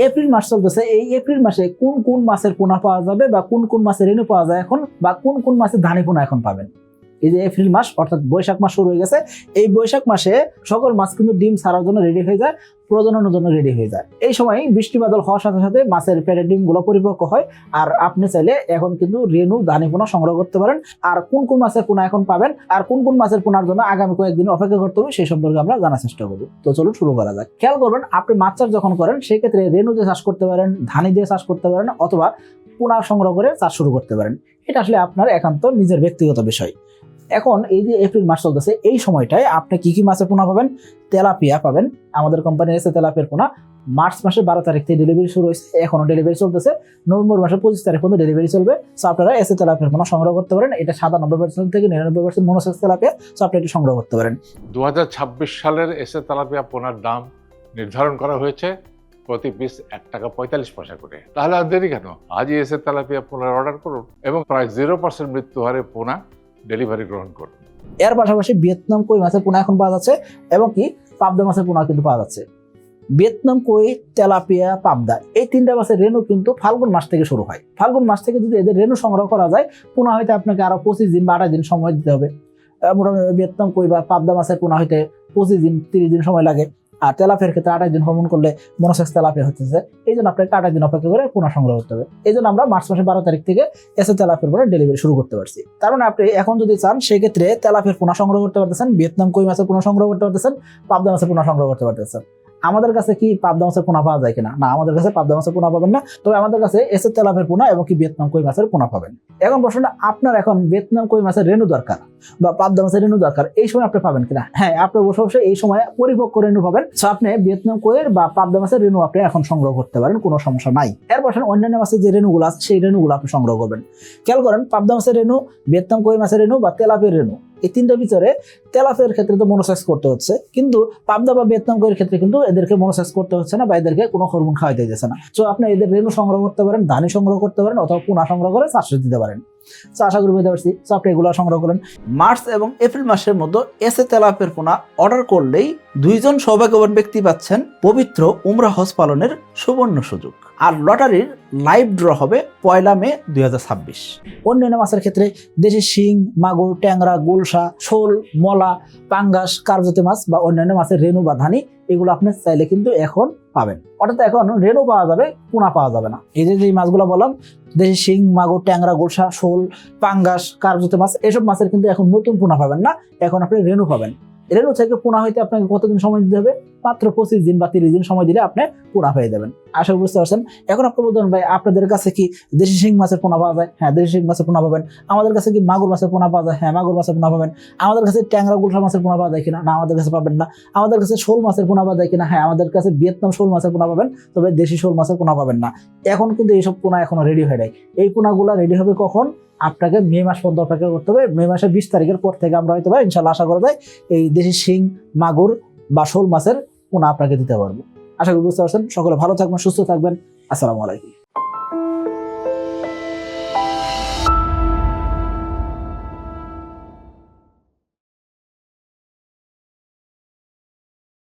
April মাস চলতেছে, এই April মাসে কোন কোন মাছের পোনা পাওয়া যাবে বা কোন কোন মাছের রেনু পাওয়া যায় এখন, বা কোন কোন মাছের ধানি পোনা এখন পাবেন। এই যে এপ্রিল মাস অর্থাৎ বৈশাখ মাস শুরু হয়ে গেছে, এই বৈশাখ মাসে সকল মাছ কিন্তু ডিম ছাড়ার জন্য রেডি হয়ে যায়, প্রজননের জন্য রেডি হয়ে যায়। এই সময় বৃষ্টি বাদল হওয়ার সাথে সাথে মাছের পেটের ডিমগুলো পরিপক্ক হয়, আর আপনি চাইলে এখন কিন্তু রেনু ধানি পোনা সংগ্রহ করতে পারেন। আর কোন কোন মাছের পোনা এখন পাবেন আর কোন কোন মাছের পোনার জন্য আগামী কয়েকদিন অপেক্ষা করতে হবে সেই সম্পর্কে আমরা জানার চেষ্টা করব। তো চলুন শুরু করা যাক। খেয়াল করবেন, আপনি মাছ চাষ যখন করেন সেই ক্ষেত্রে রেনু দিয়ে চাষ করতে পারেন, ধানি দিয়ে চাষ করতে পারেন, অথবা পোনা সংগ্রহ করে চাষ শুরু করতে পারেন। এটা আসলে আপনার একান্ত নিজের ব্যক্তিগত বিষয়। এখন এই যে এপ্রিল মাস চলতেছে, এই সময়টায় আপনি কি কি মাছের পোনা পাবেন? তেলাপিয়া পাবেন, আমাদের কোম্পানি এসে তেলাপিয়ার পোনা মার্চ মাসের 12 তারিখ থেকে ডেলিভারি শুরু হয়েছে, এখনো ডেলিভারি চলতেছে, নভেম্বর মাসের 25 তারিখ পর্যন্ত ডেলিভারি চলবে। সো আপনারা এসে তেলাপিয়ার পোনা সংগ্রহ করতে পারেন। এটা 97% থেকে 99% মনোসেক্স তেলাপিয়া, সো আপনি এটা সংগ্রহ করতে পারেন। 2026 সালের এসে তেলাপিয়া পোনার দাম নির্ধারণ করা হয়েছে প্রতি পিস 1 টাকা 45 পয়সা করে। তাহলে আর দেরি কেন, আজই এসে তেলাপিয়া পোনার অর্ডার করুন এবং প্রায় 0% মৃত্যু হারে পোনা ডেলিভারি গ্রহণ করুন। এর পাশাপাশি ভিয়েতনাম কই মাছের পোনা এখন পাওয়া যাচ্ছে, এবং কি পাবদা মাছের পোনা কিন্তু পাওয়া যাচ্ছে। ভিয়েতনাম কই, তেলাপিয়া, পাবদা এই তিনটা মাছের রেনু কিন্তু ফাল্গুন মাস থেকে শুরু হয়। ফাল্গুন মাস থেকে যদি এদের রেনু সংগ্রহ করা যায়, পোনা হইতে আপনাকে আরো 25 দিন বা 28 দিন সময় দিতে হবে। মোটামুটি ভিয়েতনাম কই বা পাবদা মাছের পোনা হইতে 25 দিন 30 দিন সময় লাগে। আর তেলাপিয়ার ক্ষেত্রে 28 দিন ভ্রমণ করলে মনোসেক্স তেলাপিয়া হচ্ছে, এই জন্য আপনাকে 28 দিন অপেক্ষা করে পোনা সংগ্রহ করতে হবে। এই জন্য আমরা মার্চ মাসের 12 তারিখ থেকে এসে তেলাপিয়ার পোনা ডেলিভারি শুরু করতে পারছি। তার মানে আপনি এখন যদি চান সেক্ষেত্রে তেলাপিয়ার পোনা সংগ্রহ করতে পারতেছেন, ভিয়েতনাম কই মাছের পোনা সংগ্রহ করতে পারতেছেন, পাবদা মাছের পোনা সংগ্রহ করতে পারতেছেন। আমাদের কাছে কি পাবদা মাছের পোনা পাওয়া যায় কিনা? না, আমাদের কাছে পাবদা মাছের পোনা পাবেন না, তবে আমাদের কাছে এসে তেলাপিয়ার পোনা এবং কি ভিয়েতনাম কই মাছের পোনা পাবেন। এখন প্রশ্নটা, আপনার এখন ভিয়েতনাম কই মাছের রেনু দরকার বা পাবদা মাছের রেনু দরকার, এই সময় আপনি পাবেন কিনা? হ্যাঁ, আপনি অবশ্যই এই সময় পরিপক্ক রেনু পাবেন। সো আপনি ভিয়েতনাম কইয়ের বা পাবদা মাছের রেনু আপনি এখন সংগ্রহ করতে পারেন, কোনো সমস্যা নাই। এরপর অন্যান্য মাছের যে রেনুগুলো আছে সেই রেনুগুলো আপনি সংগ্রহ করবেন। খেয়াল করেন, পাবদা মাছের রেনু, ভিয়েতনাম কই মাছের রেনু বা তেলাপিয়ার রেনু, এই তিনটার ভিতরে তেলাপিয়ার ক্ষেত্রে তো মনোসেক্স করতে হচ্ছে, কিন্তু পাবদা বা ভিয়েতনাম কইয়ের ক্ষেত্রে কিন্তু এদেরকে মনোসেক্স করতে হচ্ছে না বা এদেরকে কোনো হরমোন খাওয়াইতে যাচ্ছে না। সো আপনি এদের রেনু সংগ্রহ করতে পারেন, ধানি সংগ্রহ করতে পারেন, অথবা পোনা সংগ্রহ করে চাষ দিতে পারেন। তো আশা করি বুঝতে পারছি। সো আপনি এগুলো সংগ্রহ করেন। মার্চ এবং এপ্রিল মাসের মধ্যে এসে তেলাপিয়ার পোনা অর্ডার করলেই 2 জন সৌভাগ্যবান ব্যক্তি পাচ্ছেন পবিত্র উমরা হজ পালনের সুবর্ণ সুযোগ। আর লটারির লাইভ ড্র হবে 1 মে 2026। অন্যান্য মাছের ক্ষেত্রে দেশি শিং, মাগুর, ট্যাংরা, গুলশা, শোল, মলা, পাঙ্গাস, কার্পজাতীয় মাছ বা অন্যান্য মাছের রেনু বা ধানি এগুলো আপনি চাইলে কিন্তু এখন পাবেন। অর্থাৎ এখন রেনু পাওয়া যাবে, পোনা পাওয়া যাবে না। এই যে মাছগুলো বললাম, দেশি শিং, মাগুর, ট্যাংরা, গুলশা, শোল, পাঙ্গাস, কার্পজাতীয় মাছ, এসব মাছের কিন্তু এখন নতুন পোনা পাবেন না, এখন আপনি রেনু পাবেন। রেনু থেকে পোনা হইতে আপনাকে কতদিন সময় দিতে হবে? মাত্র 25 দিন বা 30 দিন সময় দিলে আপনি পোনা হয়ে যাবেন। আশা করি বুঝতে পারছেন। এখন আপনি বলতেন, ভাই আপনাদের কাছে কি দেশি শিং মাছের পোনা পাওয়া যায়? হ্যাঁ, দেশি শিং মাছের পোনা পাবেন। আমাদের কাছে কি মাগুর মাছের পোনা পাওয়া যায়? হ্যাঁ, মাগুর মাছের পোনা পাবেন। আমাদের কাছে ট্যাংরা, গুলশা মাছের পোনা পাওয়া যায় কিনা? না, আমাদের কাছে পাবেন না। আমাদের কাছে শোল মাছের পোনা পাওয়া যায় কিনা? হ্যাঁ, আমাদের কাছে ভিয়েতনাম শোল মাছের পোনা পাবেন, তবে দেশি শোল মাছের পোনা পাবেন না। এখন কিন্তু এইসব পোনা এখনো রেডি হয় নাই। এই পোনাগুলো রেডি হবে কখন? আপনাকে মে মাস পর্যন্ত অপেক্ষা করতে হবে। মে মাসের 20 তারিখের পর থেকে আমরা হয়তো ইনশাল্লাহ আশা করা যায় এই দেশি শিং, মাগুর বা শোল মাছের পোনা আপনাকে দিতে পারবো। আশা করি বুঝতে পারছেন। সকলে ভালো থাকবেন, সুস্থ থাকবেন। আসসালামু আলাইকুম।